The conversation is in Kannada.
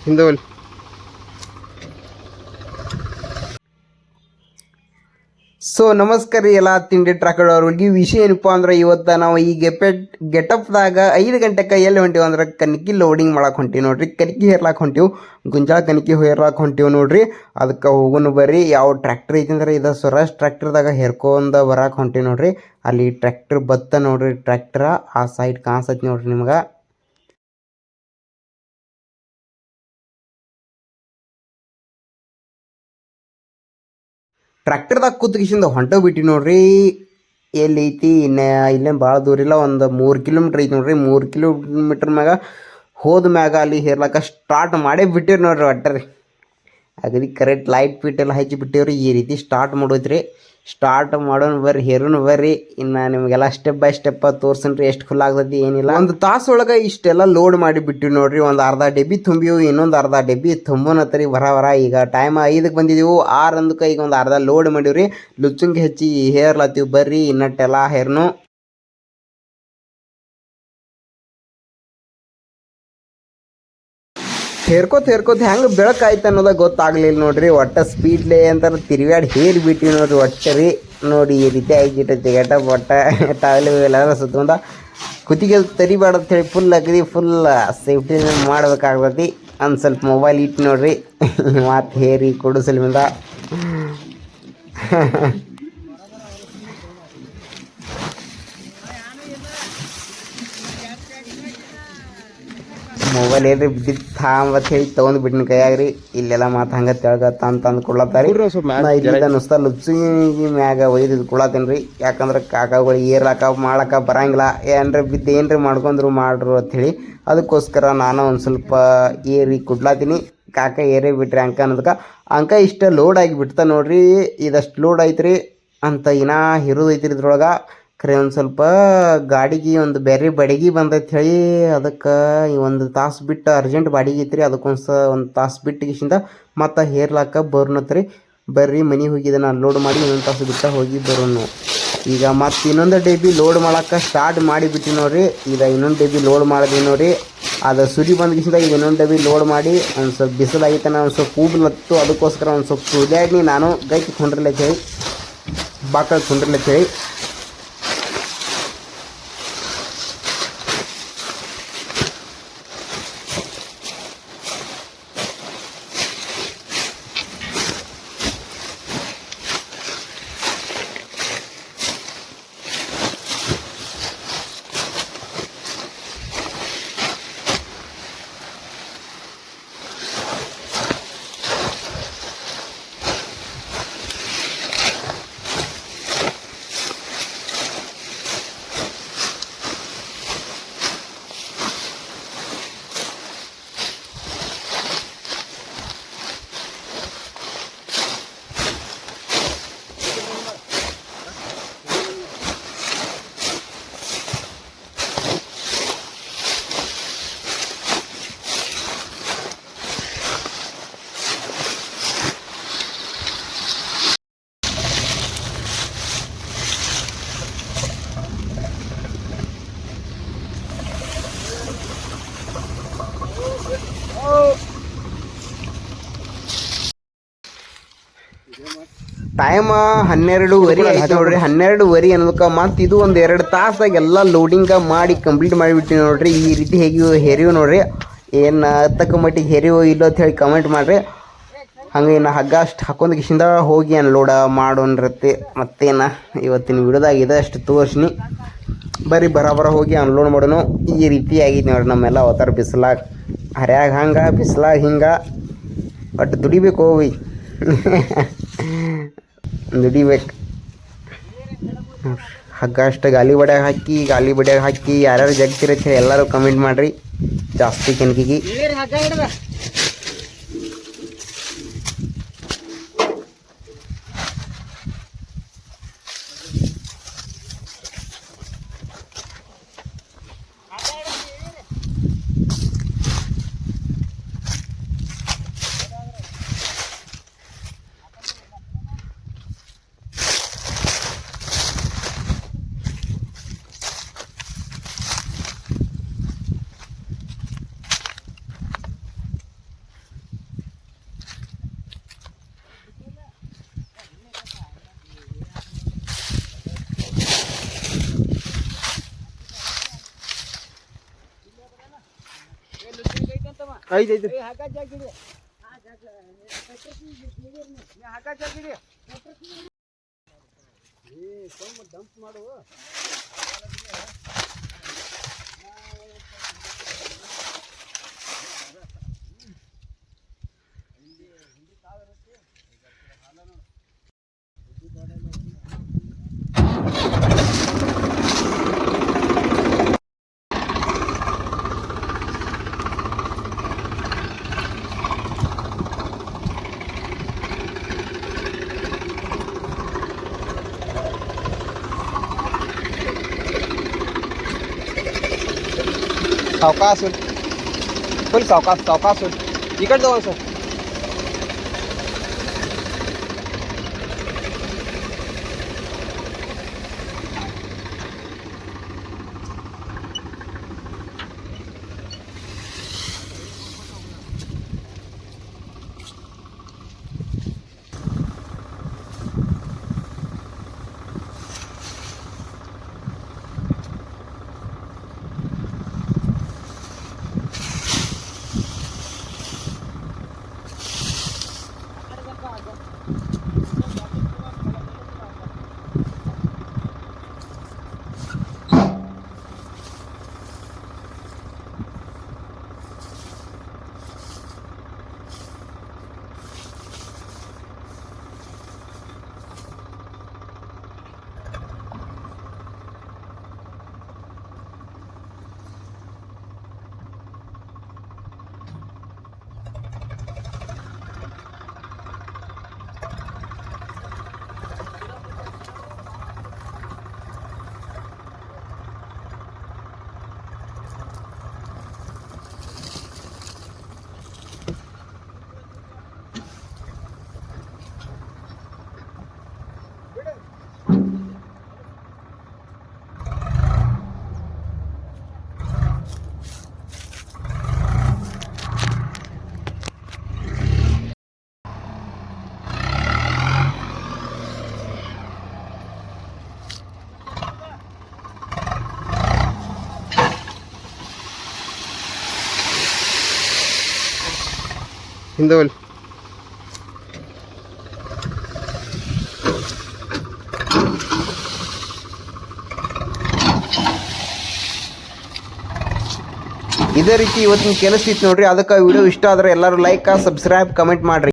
ಹಿಂದೆ ಸೊ ನಮಸ್ಕಾರ ರೀ ಎಲ್ಲ ತಿಂಡಿ ಟ್ರಾಕರ್ ಅವ್ರಿಗೆ ವಿಷಯ ಏನಪ್ಪ ಅಂದ್ರೆ ಇವತ್ತು ನಾವು ಈ ಗೆಟಪ್ದಾಗ 5 ಗಂಟೆಗೆ ಎಲ್ಲಿ ಹೊಂಟೀವಿ ಅಂದ್ರೆ ಕನಕಿ ಲೋಡಿಂಗ್ ಮಾಡಕ್ಕೆ ಹೊಂಟೀವಿ ನೋಡ್ರಿ. ಕನಕಿ ಹೇರ್ಲಾಕ್ ಹೊಂಟೀವಿ, ಗುಂಜಾಳ ಕನಕಿ ಹೇರ್ಲಾಕ್ ಹೊಂಟೀವಿ ನೋಡ್ರಿ. ಅದಕ್ಕೆ ಹೋಗೋನು ಬರ್ರಿ. ಯಾವ ಟ್ರ್ಯಾಕ್ಟರ್ ಐತಿ ಅಂದ್ರೆ ಇದು ಸ್ವರಾಜ್ ಟ್ರ್ಯಾಕ್ಟರ್ದಾಗ ಹೇರ್ಕೊಂಡ ಬರಕ್ಕೆ ಹೊಂಟೀವಿ ನೋಡ್ರಿ. ಅಲ್ಲಿ ಟ್ರ್ಯಾಕ್ಟರ್ ಬತ್ತ ನೋಡ್ರಿ, ಟ್ರ್ಯಾಕ್ಟರ್ ಆ ಸೈಡ್ ಕಾಣಿಸೈತಿ ನೋಡ್ರಿ ನಿಮ್ಗೆ. ಟ್ರ್ಯಾಕ್ಟರ್ದಾಗ ಕೂತ್ಕಿಸಿಂದ ಹೊಂಟೋಗ್ಬಿಟ್ಟು ನೋಡ್ರಿ. ಎಲ್ಲಿ ಐತಿ ಇಲ್ಲೇನು ಭಾಳ ದೂರ ಇಲ್ಲ, ಒಂದು 3 ಕಿಲೋಮೀಟ್ರ್ ಐತಿ ನೋಡ್ರಿ. 3 ಕಿಲೋಮೀಟ್ರ್ ಮ್ಯಾಗ ಹೋದ ಮ್ಯಾಗ ಅಲ್ಲಿ ಹೇರ್ಲಾಕ ಸ್ಟಾರ್ಟ್ ಮಾಡೇ ಬಿಟ್ಟಿರಿ ನೋಡ್ರಿ. ಒಟ್ಟರಿ ಅಗದಿ ಕರೆಕ್ಟ್ ಲೈಟ್ ಫಿಟ್ ಎಲ್ಲ ಹಚ್ಚಿ ಬಿಟ್ಟಿವ್ರಿ. ಈ ರೀತಿ ಸ್ಟಾರ್ಟ್ ಮಾಡೋದ್ರಿ. ಸ್ಟಾರ್ಟ್ ಮಾಡೋಣ ಬರ್ರಿ, ಹೇರೋಣ ಬರ್ರಿ. ಇನ್ನು ನಿಮಗೆಲ್ಲ ಸ್ಟೆಪ್ ಬೈ ಸ್ಟೆಪ್ ತೋರ್ಸನ್ರಿ ಎಷ್ಟು ಫುಲ್ ಆಗ್ತೈತಿ ಏನಿಲ್ಲ. ಒಂದು ತಾಸೊಳಗೆ ಇಷ್ಟೆಲ್ಲ ಲೋಡ್ ಮಾಡಿ ಬಿಟ್ಟಿವಿ ನೋಡ್ರಿ. ಒಂದು ಅರ್ಧ ಡಬ್ಬಿ ತುಂಬಿವು, ಇನ್ನೊಂದು ಅರ್ಧ ಡಬ್ಬಿ ತುಂಬೋನತ್ತರಿ ಬರ. ಈಗ ಟೈಮ್ 5ಕ್ಕೆ ಬಂದಿದ್ದೀವಿ, 6 ಅಂದಕ್ಕೆ ಈಗ ಒಂದು ಅರ್ಧ ಲೋಡ್ ಮಾಡಿವ್ರಿ. ಲುಚ್ಚುಂಗಿ ಹಚ್ಚಿ ಹೇರ್ಲತ್ತೀವಿ ಬರ್ರಿ. ಇನ್ನಟ್ಟೆಲ್ಲ ಹೇರ್ನು ಹೇರ್ಕೋತ ಹೆಂಗೆ ಬೆಳಕಾಯ್ತು ಅನ್ನೋದ ಗೊತ್ತಾಗ್ಲಿಲ್ಲ ನೋಡ್ರಿ. ಒಟ್ಟ ಸ್ಪೀಡ್ಲೇ ಅಂತಾರೆ ತಿರುಗಾಡಿ ಹೇರಿ ಬಿಟ್ಟಿವಿ ನೋಡ್ರಿ. ಒಟ್ಟ ರೀ ನೋಡಿ ಈ ರೀತಿ ಆಗಿಟ್ಟೈತಿ ಗೆಟಪ್. ಒಟ್ಟ ಟಾಯ್ಲೆ ಎಲ್ಲಾರ ಸುತ್ತಮುತ್ತ ಕುತ್ತಿಗೆ ತರಿಬಾರ್ದು ಅಂತೇಳಿ ಫುಲ್ ಅಗದಿ ಫುಲ್ ಸೇಫ್ಟಿ ಮಾಡ್ಬೇಕಾಗ್ತೈತಿ. ಒಂದು ಸ್ವಲ್ಪ ಮೊಬೈಲ್ ಇಟ್ಟು ನೋಡ್ರಿ ಮತ್ತು ಹೇರಿ ಕೊಡಿಸಲಿಂದ ಮೊಬೈಲ್ ಏನ್ರಿ ಬಿದ್ದಿತ್ತು ತಾಂಬತ್ ಹೇಳಿ ತೊಗೊಂಡು ಬಿಟ್ಟಿನ ಕೈಯಾಗ್ರಿ. ಇಲ್ಲೆಲ್ಲ ಮಾತು ಹಂಗೆ ತೆಳಗ ತಂದು ಕೊಡ್ಲತ್ತಾರಿ. ಇಲ್ಲಿಂದ ನುಸ್ತಾ ಲುಚ್ಚಿಗೆ ಮ್ಯಾಗ ಒಯ್ದು ಕೊಡತ್ತೇನೆ ರೀ. ಯಾಕಂದ್ರೆ ಕಾಕಾಗಳು ಏರ್ಲಾಕ ಮಾಡಕ್ಕ ಬರಂಗಿಲ್ಲ. ಏನ್ರಿ ಬಿದ್ದು ಏನ್ರಿ ಮಾಡ್ಕೊಂಡ್ರು ಮಾಡ್ರು ಅಂಥೇಳಿ ಅದಕ್ಕೋಸ್ಕರ ನಾನು ಒಂದು ಸ್ವಲ್ಪ ಏರಿ ಕೊಡ್ಲಾತೀನಿ. ಕಾಕ ಏರೇ ಬಿಟ್ರಿ ಅಂಕ ಅನ್ನೋದಕ್ಕೆ ಅಂಕ ಇಷ್ಟ ಲೋಡ್ ಆಗಿ ಬಿಡ್ತಾ ನೋಡ್ರಿ. ಇದಷ್ಟು ಲೋಡ್ ಐತ್ರಿ ಅಂತ ಇನ್ನೂ ಹಿರಿದೈತ್ರಿ ಇದ್ರೊಳಗೆ. ಖರೆ ಒಂದು ಸ್ವಲ್ಪ ಗಾಡಿಗೆ ಒಂದು ಬೇರೆ ಬಾಡಿಗೆ ಬಂದೈತೆ ಹೇಳಿ ಅದಕ್ಕೆ ಒಂದು ತಾಸು ಬಿಟ್ಟು ಅರ್ಜೆಂಟ್ ಬಾಡಿಗೆ ಐತ್ರಿ. ಒಂದು ತಾಸು ಬಿಟ್ಟು ಗಿಶಿಂದ ಮತ್ತು ಹೇರ್ಲಾಕ ಬರ್ನತ್ರಿ. ಬರ್ರಿ ಮನೆಗೆ ಹೋಗಿದ್ದೆ ನಾನು ಲೋಡ್ ಮಾಡಿ ಇನ್ನೊಂದು ತಾಸು ಬಿಟ್ಟು ಹೋಗಿ ಬರೋನು. ಈಗ ಮತ್ತು ಇನ್ನೊಂದು ಡಬ್ಬಿ ಲೋಡ್ ಮಾಡೋಕೆ ಸ್ಟಾರ್ಟ್ ಮಾಡಿಬಿಟ್ಟು ನೋಡ್ರಿ. ಈಗ ಇನ್ನೊಂದು ಡಬ್ಬಿ ಲೋಡ್ ಮಾಡಿದ್ವಿ ನೋಡ್ರಿ. ಅದು ಸುರಿ ಬಂದ ಗಿಶಿಂದ ಈಗ ಇನ್ನೊಂದು ಡಬ್ಬಿ ಲೋಡ್ ಮಾಡಿ ಒಂದು ಸ್ವಲ್ಪ ಬಿಸಿಲಾಗಿತ್ತು, ನಾನು ಒಂದು ಸ್ವಲ್ಪ ಕೂಗ್ಲತ್ತು. ಅದಕ್ಕೋಸ್ಕರ ಒಂದು ಸ್ವಲ್ಪ ಸುಳ್ದಾಡಿ ನಾನು ಗೈತಿ ಕೊಂಡ್ರಲ್ಲ ಹೇಳಿ ಬಾಕಲ್ ಕೊಂಡ್ರಲ್ಲ ಹೇಳಿ ಟೈಮ್ 12:15 ಆಯ್ತು ನೋಡ್ರಿ. 12:15 ಅನ್ನೋದಕ್ಕೆ ಮತ್ತು ಇದು ಒಂದು 2 ತಾಸಾಗ ಎಲ್ಲ ಲೋಡಿಂಗ ಮಾಡಿ ಕಂಪ್ಲೀಟ್ ಮಾಡಿಬಿಟ್ಟಿವಿ ನೋಡ್ರಿ. ಈ ರೀತಿ ಹೇರಿವು ನೋಡ್ರಿ. ಏನು ತಕ್ಕ ಮಟ್ಟಿಗೆ ಹೇರಿವು ಇಲ್ಲೋ ಅಂತ ಹೇಳಿ ಕಮೆಂಟ್ ಮಾಡಿರಿ. ಹಂಗೆ ಇನ್ನು ಹಗ್ಗ ಅಷ್ಟು ಹಾಕೊಂಡು ಗಿಶಿಂದ ಹೋಗಿ ಅನ್ಲೋಡ ಮಾಡೋನ್ರತ್ತೆ. ಮತ್ತೇನು ಇವತ್ತಿನ ವಿಡಿಯೋದಾಗ ಇದೆ ಅಷ್ಟು ತೋರಿಸ್ನಿ. ಬರೀ ಬರ ಹೋಗಿ ಅನ್ಲೋಡ್ ಮಾಡೋನು. ಈ ರೀತಿ ಆಗಿತ್ತು ನೋಡ್ರಿ ನಮ್ಮೆಲ್ಲ ಅವತಾರ. ಬಿಸಿಲಾಗ ಹರ್ಯಾಗ ಹಂಗೆ, ಬಿಸಿಲಾಗ ಹಿಂಗೆ. ಬಟ್ ದುಡಿಬೇಕು ಹೋಗಿ ದುಡಿಬೇಕು. ಹಗ್ಗ ಅಷ್ಟು ಗಾಲಿ ಬಡ್ಯಾಗ ಹಾಕಿ ಯಾರ್ಯಾರು ಜಗ್ತಿರತ್ತೆ ಹೇಳಿ ಎಲ್ಲರೂ ಕಮೆಂಟ್ ಮಾಡಿರಿ. ಜಾಸ್ತಿ ಕೆಣಕಿಗೆ ಐದು ಡಂಪ್ ಮಾಡು. सावकाश फुल सावकाश इकडे जाऊ सर. ಹಿಂದವಲ್ ಇದೇ ರೀತಿ ಇವತ್ತಿನ ಕೆಲಸ ಇತ್ತು ನೋಡ್ರಿ. ಅದಕ್ಕೆ ವಿಡಿಯೋ ಇಷ್ಟ ಆದ್ರೆ ಎಲ್ಲರೂ ಲೈಕ್ ಸಬ್ಸ್ಕ್ರೈಬ್ ಕಮೆಂಟ್ ಮಾಡ್ರಿ.